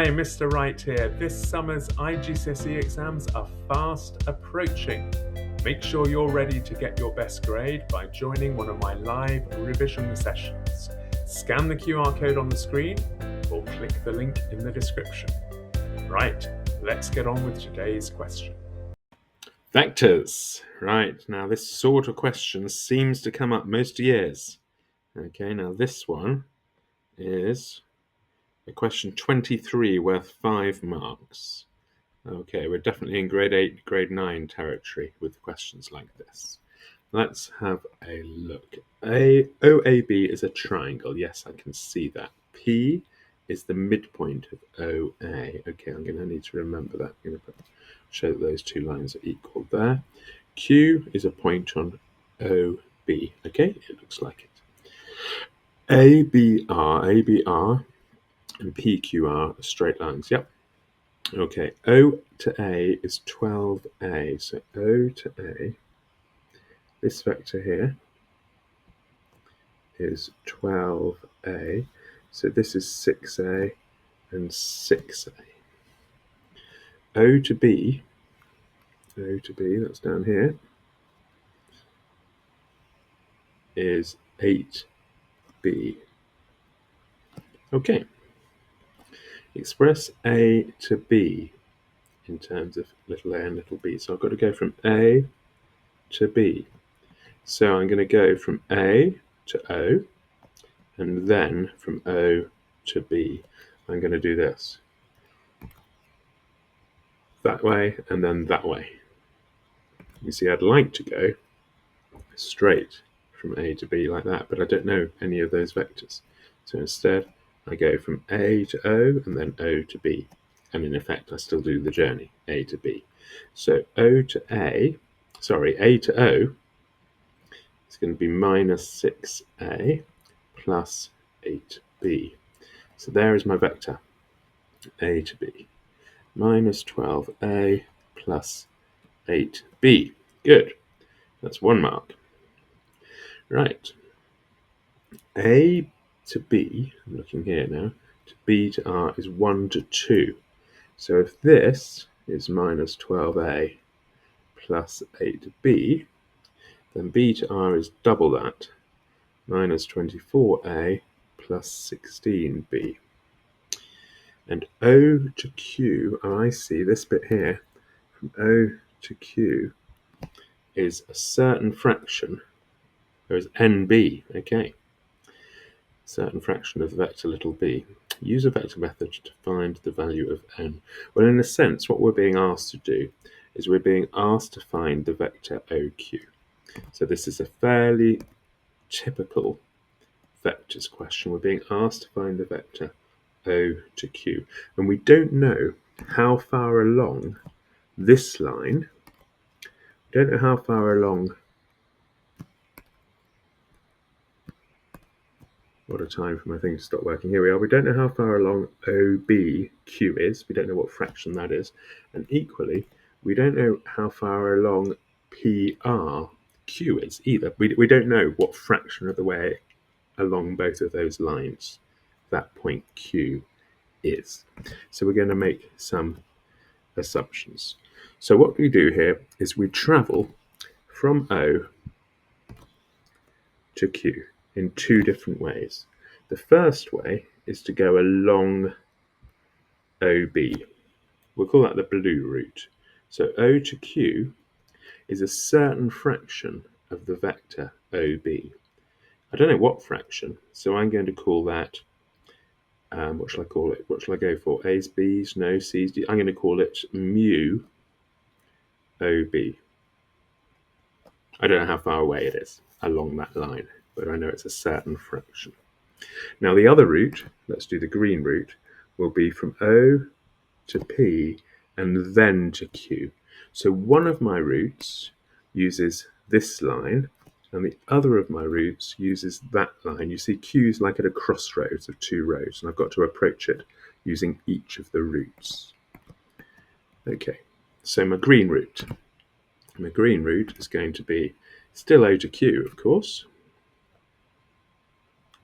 Hi, Mr Wright here. This summer's IGCSE exams are fast approaching. Make sure you're ready to get your best grade by joining one of my live revision sessions. Scan the QR code on the screen or click the link in the description. Right, let's get on with today's question. Vectors. Right, now this sort of question seems to come up most years. Okay, now this one is a question 23 worth 5 marks. Okay, we're definitely in grade 8, grade 9 territory with questions like this. Let's have a look. OAB is a triangle. Yes, I can see that. P is the midpoint of OA. Okay, I'm going to need to remember that. I'm going to show that those two lines are equal there. Q is a point on OB. Okay, it looks like it. ABR, and PQR are straight lines. Yep. Okay, O to A is 12A. So O to A, this vector here is 12A. So this is 6A and 6A. O to B, that's down here, is 8B. Okay. Express A to B in terms of little a and little b. So I've got to go from A to B. So I'm going to go from A to O, and then from O to B. I'm going to do this. That way, and then that way. You see, I'd like to go straight from A to B like that, but I don't know any of those vectors. So instead, I go from A to O, and then O to B. And in effect, I still do the journey, A to B. So A to O is going to be minus 6A plus 8B. So there is my vector, A to B. Minus 12A plus 8B. Good. That's 1 mark. Right. A to B, I'm looking here now, to B to R is 1 to 2. So if this is minus 12A plus 8B, then B to R is double that, minus 24A plus 16B. And O to Q, I see this bit here, from O to Q is a certain fraction. There is NB, okay. Certain fraction of the vector little b. Use a vector method to find the value of n. Well, in a sense, what we're being asked to do is we're being asked to find the vector OQ. So this is a fairly typical vectors question. We're being asked to find the vector O to Q. And we don't know how far along this line, we don't know how far along, what a time for my thing to stop working. Here we are. We don't know how far along OBQ is. We don't know what fraction that is. And equally, we don't know how far along PRQ is either. We don't know what fraction of the way along both of those lines that point Q is. So we're going to make some assumptions. So what we do here is we travel from O to Q in 2 different ways. The first way is to go along OB. We'll call that the blue route. So O to Q is a certain fraction of the vector OB. I don't know what fraction, so I'm going to call that, what shall I call it? What shall I go for? A's, B's, no, C's, D. I'm going to call it mu OB. I don't know how far away it is along that line, but I know it's a certain fraction. Now the other route, let's do the green route, will be from O to P and then to Q. So one of my routes uses this line and the other of my routes uses that line. You see Q is like at a crossroads of 2 roads, and I've got to approach it using each of the routes. Okay, so my green route is going to be still O to Q, of course.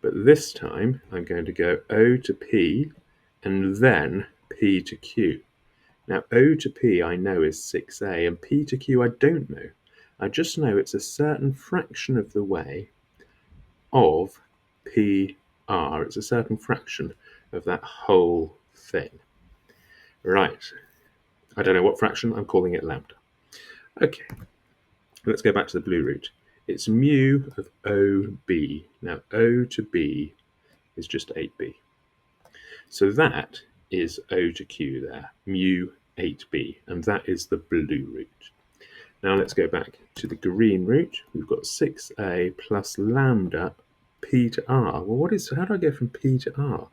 But this time, I'm going to go O to P and then P to Q. Now, O to P I know is 6a, and P to Q I don't know. I just know it's a certain fraction of the way of PR. It's a certain fraction of that whole thing. Right. I don't know what fraction. I'm calling it lambda. Okay. Let's go back to the blue root. It's mu of OB. Now, O to B is just 8b. So that is O to Q there, mu 8b, and that is the blue root. Now let's go back to the green root. We've got 6a plus lambda p to r. Well, how do I go from p to r?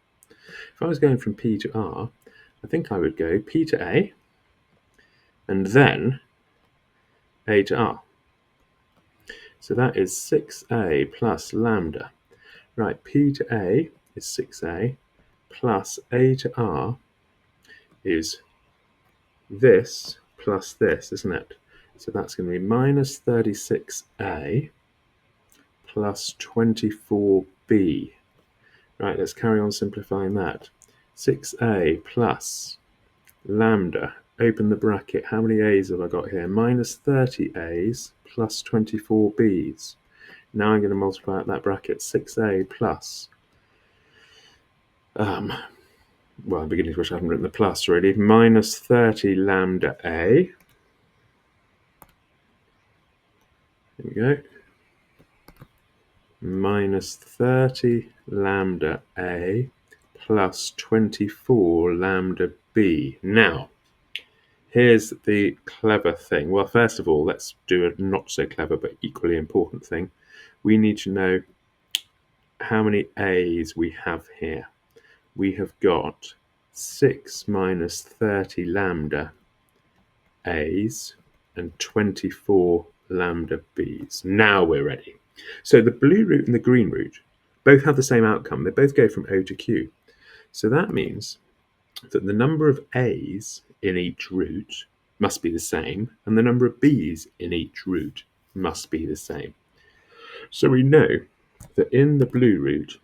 If I was going from p to r, I think I would go p to a, and then a to r. So that is 6a plus lambda. Right, p to a is 6a, plus a to r is this plus this, isn't it? So that's going to be minus 36a plus 24b. Right, let's carry on simplifying that. 6a plus lambda, open the bracket. How many a's have I got here? Minus 30a's plus 24b's. Now I'm going to multiply out that bracket. 6a plus, well, I'm beginning to wish I haven't written the plus really. Minus 30 lambda a. There we go. Minus 30 lambda a plus 24 lambda b. Now, here's the clever thing. Well, first of all, let's do a not so clever but equally important thing. We need to know how many a's we have here. We have got 6 minus 30 lambda a's and 24 lambda b's. Now we're ready. So the blue root and the green root both have the same outcome. They both go from O to Q. So that means that the number of a's in each root must be the same, and the number of b's in each root must be the same. So we know that in the blue root,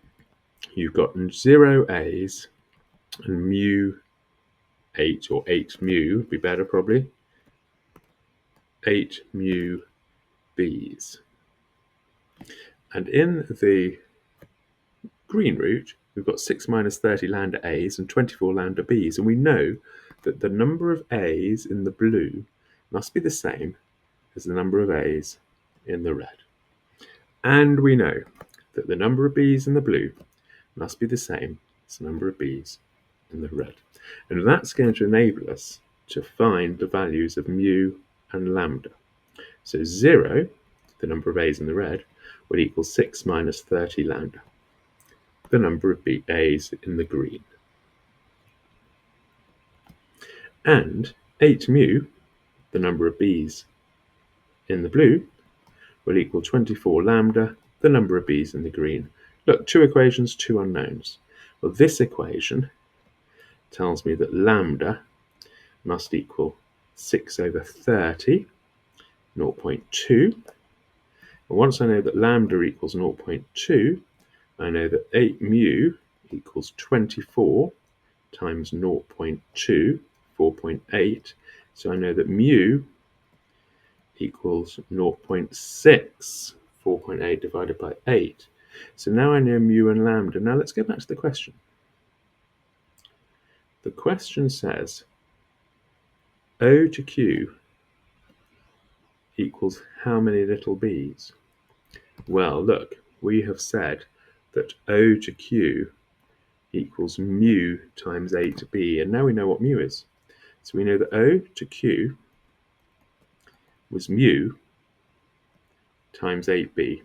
you've got 0 a's and mu 8, or 8 mu would be better probably, 8 mu b's. And in the green root, we've got 6 minus 30 lambda a's and 24 lambda b's, and we know that the number of a's in the blue must be the same as the number of a's in the red. And we know that the number of b's in the blue must be the same as the number of b's in the red. And that's going to enable us to find the values of mu and lambda. So 0, the number of a's in the red, would equal 6 minus 30 lambda, the number of a's in the green. And 8 mu, the number of b's in the blue, will equal 24 lambda, the number of b's in the green. Look, 2 equations, 2 unknowns. Well, this equation tells me that lambda must equal 6 over 30, 0.2. And once I know that lambda equals 0.2, I know that 8 mu equals 24 times 0.2, 4.8. So I know that mu equals 0.6, 4.8 divided by 8. So now I know mu and lambda. Now let's go back to the question. The question says O to Q equals how many little b's? Well, look, we have said that O to Q equals mu times A to B, and now we know what mu is. So we know that O to Q was mu times 8b,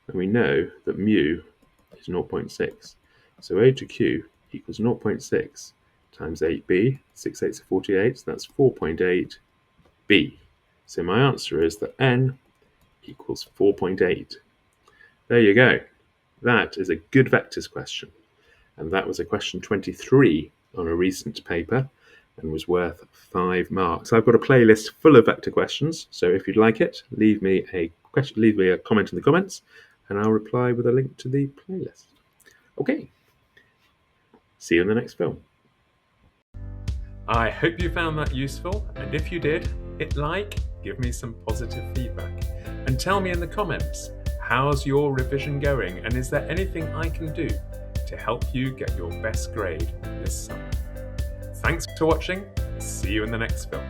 and we know that mu is 0.6. So O to Q equals 0.6 times 8b, 6 8s are 48, so that's 4.8b. So my answer is that n equals 4.8. There you go. That is a good vectors question. And that was a question 23 on a recent paper and was worth 5 marks. I've got a playlist full of vector questions, so if you'd like it, leave me a comment in the comments, and I'll reply with a link to the playlist. Okay, see you in the next film. I hope you found that useful, and if you did, hit like, give me some positive feedback, and tell me in the comments, how's your revision going, and is there anything I can do to help you get your best grade this summer? Thanks for watching. See you in the next film.